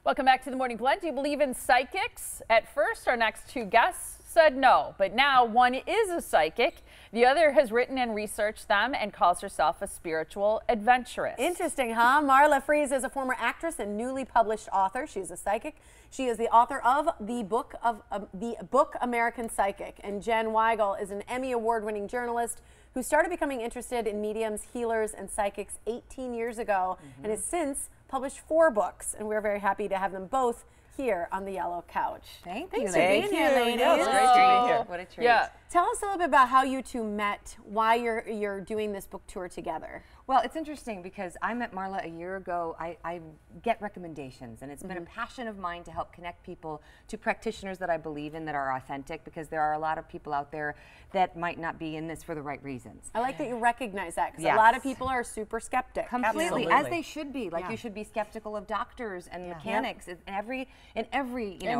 Welcome back to the Morning Blend. Do you believe in psychics? At first, our next two guests said no, but now one is a psychic. The other has written and researched them and calls herself a spiritual adventurist. Interesting, huh? Marla Frees is a former actress and newly published author. She's a psychic. She is the author of the book American Psychic. And Jen Weigel is an Emmy Award-winning journalist who started becoming interested in mediums, healers, and psychics 18 years ago and has since published 4 books. And we're very happy to have them both here on the yellow couch. Thank Thanks you. for being here, ladies. Yeah, it's great to be here. What a treat. Yeah. Tell us a little bit about how you two met, why you're doing this book tour together. Well, it's interesting because I met Marla a year ago. I get recommendations, and it's been a passion of mine to help connect people to practitioners that I believe in that are authentic, because there are a lot of people out there that might not be in this for the right reasons. I like that you recognize that, because Yes. a lot of people are super skeptic. Completely, Absolutely. as they should be. Like you should be skeptical of doctors and mechanics in every and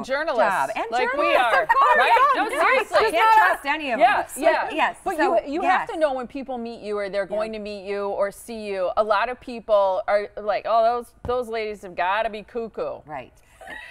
journalists, job. And like journalists, we are, of course. right? No, seriously. Can't trust any of them. Yes. But So, you have to know when people meet you or they're going to meet you or see you. A lot of people are like, oh, those ladies have got to be cuckoo. Right.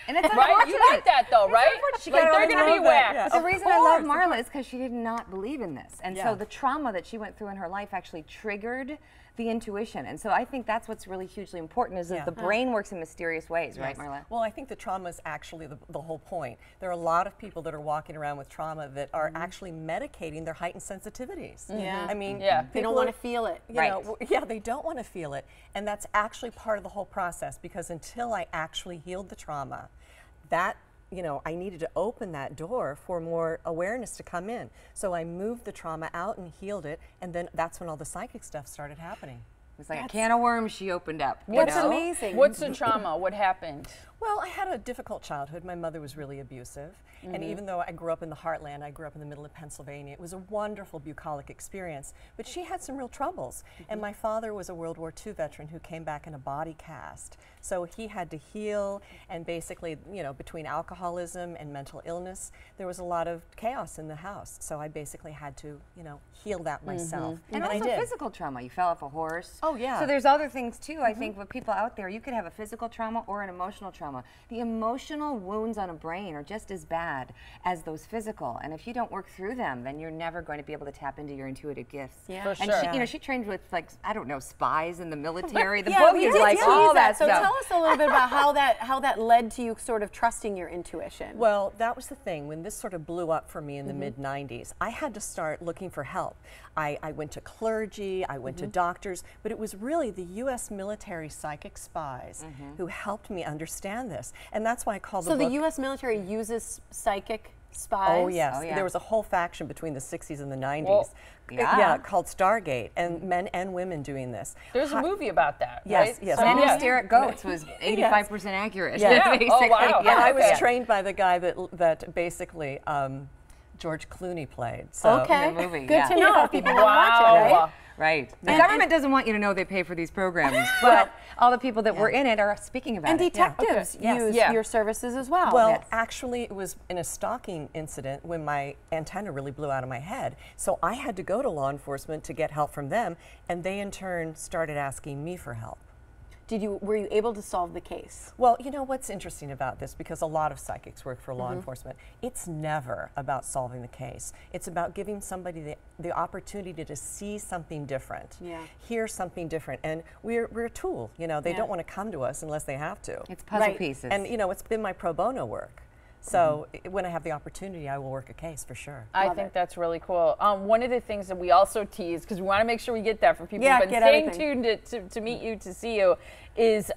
And it's Right? unfortunate. You get that though, right? She Like got they're all going to be know that, whacked. But the reason I love Marla is because she did not believe in this. And so Yeah. the trauma that she went through in her life actually triggered the intuition. And so I think that's what's really hugely important is that the brain works in mysterious ways, right, Marla? Well, I think the trauma is actually the whole point. There are a lot of people that are walking around with trauma that are actually medicating their heightened sensitivities. Yeah. I mean, They don't want to feel it. you know, they don't want to feel it. And that's actually part of the whole process, because until I actually healed the trauma, that, you know, I needed to open that door for more awareness to come in. So I moved the trauma out and healed it, and then that's when all the psychic stuff started happening. It was like a can of worms she opened up. That's amazing. What's the trauma? What happened? Well, I had a difficult childhood. My mother was really abusive. And even though I grew up in the heartland, I grew up in the middle of Pennsylvania, it was a wonderful bucolic experience. But she had some real troubles. And my father was a World War II veteran who came back in a body cast. So he had to heal, and basically, you know, between alcoholism and mental illness, there was a lot of chaos in the house. So I basically had to, you know, heal that myself. And I also did. physical trauma. You fell off a horse. Oh, yeah. So there's other things too. I think with people out there, you could have a physical trauma or an emotional trauma. The emotional wounds on a brain are just as bad as those physical. And if you don't work through them, then you're never going to be able to tap into your intuitive gifts. Yeah. For And sure. she, you know, she trained with, like, I don't know, spies in the military. The Yeah, book we is did like tease all that So stuff. tell us a little bit about how that led to you sort of trusting your intuition. Well, that was the thing. When this sort of blew up for me in the mid-90s, I had to start looking for help. I went to clergy, I went to doctors, but it was really the U.S. military psychic spies who helped me understand this. And that's why I call the So book... the U.S. military uses psychic spies? Oh, yes. Oh, yeah. There was a whole faction between the 60s and the 90s. Whoa. Yeah. Called Stargate, and men and women doing this. There's a movie about that, Yes, right? yes. Men Who Yeah. Stare at Goats was 85% accurate. Yeah. Yeah. Oh, wow. And I was Okay. trained by the guy that basically George Clooney played. So Okay. In the movie, Good yeah. to know if people want to watch it, right? Right. The government doesn't want you to know they pay for these programs, but all the people that were in it are speaking about And it. detectives Okay. Yes. use Yeah. your services as well. Well, Yes. actually, it was in a stalking incident when my antenna really blew out of my head. So I had to go to law enforcement to get help from them, and they in turn started asking me for help. Were you able to solve the case? Well, you know what's interesting about this, because a lot of psychics work for law enforcement, it's never about solving the case. It's about giving somebody the opportunity to see something different, hear something different. And we're a tool, you know, they don't want to come to us unless they have to. It's puzzle pieces. And, you know, it's been my pro bono work. So when I have the opportunity, I will work a case for sure. I think that's really cool. One of the things that we also tease, because we want to make sure we get that for people who've been get staying everything. tuned to meet you, to see you, is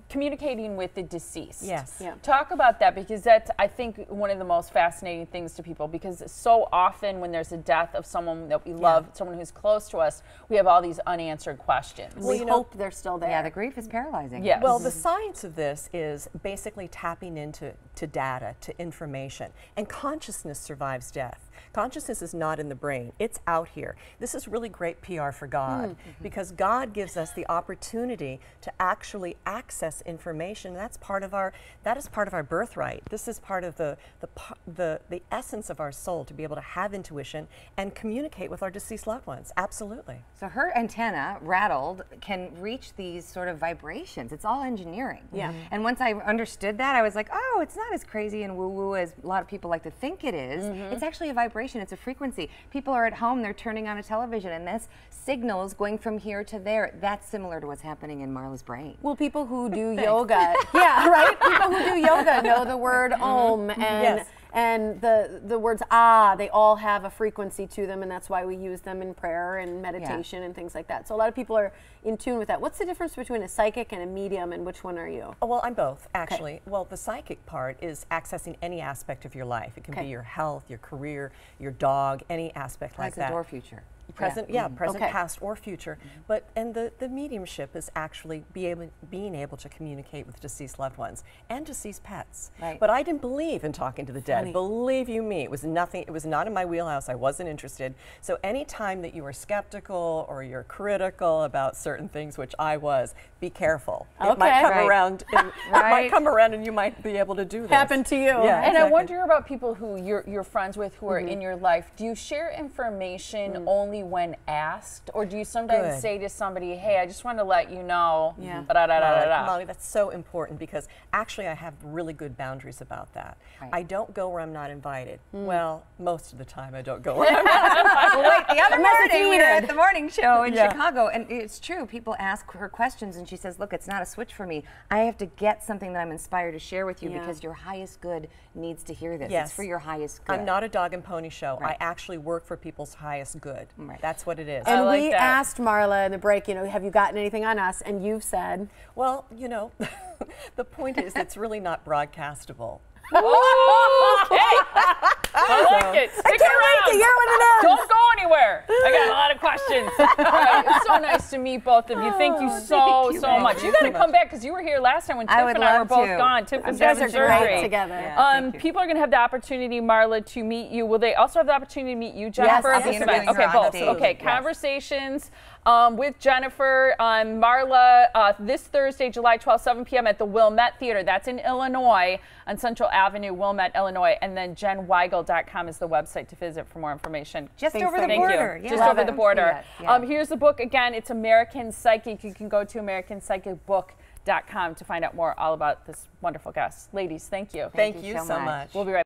communicating with the deceased. Yes. Yeah. Talk about that, because that's, I think, one of the most fascinating things to people, because so often when there's a death of someone that we love, someone who's close to us, we have all these unanswered questions. We hope they're still there. Yeah, the grief is paralyzing. Yes. Well, the science of this is basically tapping into data, to information, and consciousness survives death. Consciousness is not in the brain. It's out here. This is really great PR for God because God gives us the opportunity to actually access information. That is part of our birthright. This is part of the essence of our soul, to be able to have intuition and communicate with our deceased loved ones. Absolutely. So her antenna, rattled, can reach these sort of vibrations. It's all engineering. Yeah. And once I understood that, I was like, oh, it's not as crazy and woo-woo as a lot of people like to think it is. It's actually a vibration. It's a frequency. People are at home, they're turning on a television, and this signals going from here to there. That's similar to what's happening in Marla's brain. Well, people who do yoga, yeah, right? People who do yoga know the word Om and the words ah, they all have a frequency to them, and that's why we use them in prayer and meditation and things like that. So a lot of people are in tune with that. What's the difference between a psychic and a medium, and which one are you? Oh, well, I'm both, actually. Okay. Well, the psychic part is accessing any aspect of your life. It can be your health, your career, your dog, any aspect like that. Present or future. Present, present, past, or future. But the mediumship is actually being able to communicate with deceased loved ones and deceased pets. Right. But I didn't believe in talking to the dead. Believe you me, it was nothing. It was not in my wheelhouse. I wasn't interested. So any time that you are skeptical or you're critical about certain things, which I was, be careful. It might come around. It might come around, and you might be able to do this. Happen to you. Yeah, and I wonder about people who you're friends with who are in your life. Do you share information only when asked, or do you sometimes say to somebody, hey, I just want to let you know, Molly, that's so important, because actually I have really good boundaries about that. I don't go where I'm not invited. Well, most of the time I don't go where I'm not invited. Well, wait, the other morning we were at the morning show in Chicago, and it's true, people ask her questions and she says, look, it's not a switch for me. I have to get something that I'm inspired to share with you because your highest good needs to hear this. Yes. It's for your highest good. I'm not a dog and pony show. I actually work for people's highest good. That's what it is. And we asked Marla in the break, you know, have you gotten anything on us? And you've said, well, you know, the point is it's really not broadcastable. Okay. I like it. Stick I can't around. wait to hear what it is. Don't go anywhere. I got a lot of questions. All right, it's so nice to meet both of you. Thank you so much. You got to come back, because you were here last time when Tiff and I were both gone. Tiff was having surgery. Great together. People are going to have the opportunity, Marla, to meet you. Will they also have the opportunity to meet you, Jenniffer? Yes, I'll be interviewing her on both. stage. Okay, conversations with Jenniffer on Marla this Thursday, July 12th, 7 p.m. at the Wilmette Theatre. That's in Illinois, on Central Avenue, Wilmette, Illinois. And then JenWeigel.com is the website to visit for more information. Just over the border. Just over the border. Here's the book again. It's American Psychic. You can go to AmericanPsychicBook.com to find out more all about this wonderful guest. Ladies, thank you. Thank you so much. We'll be right back.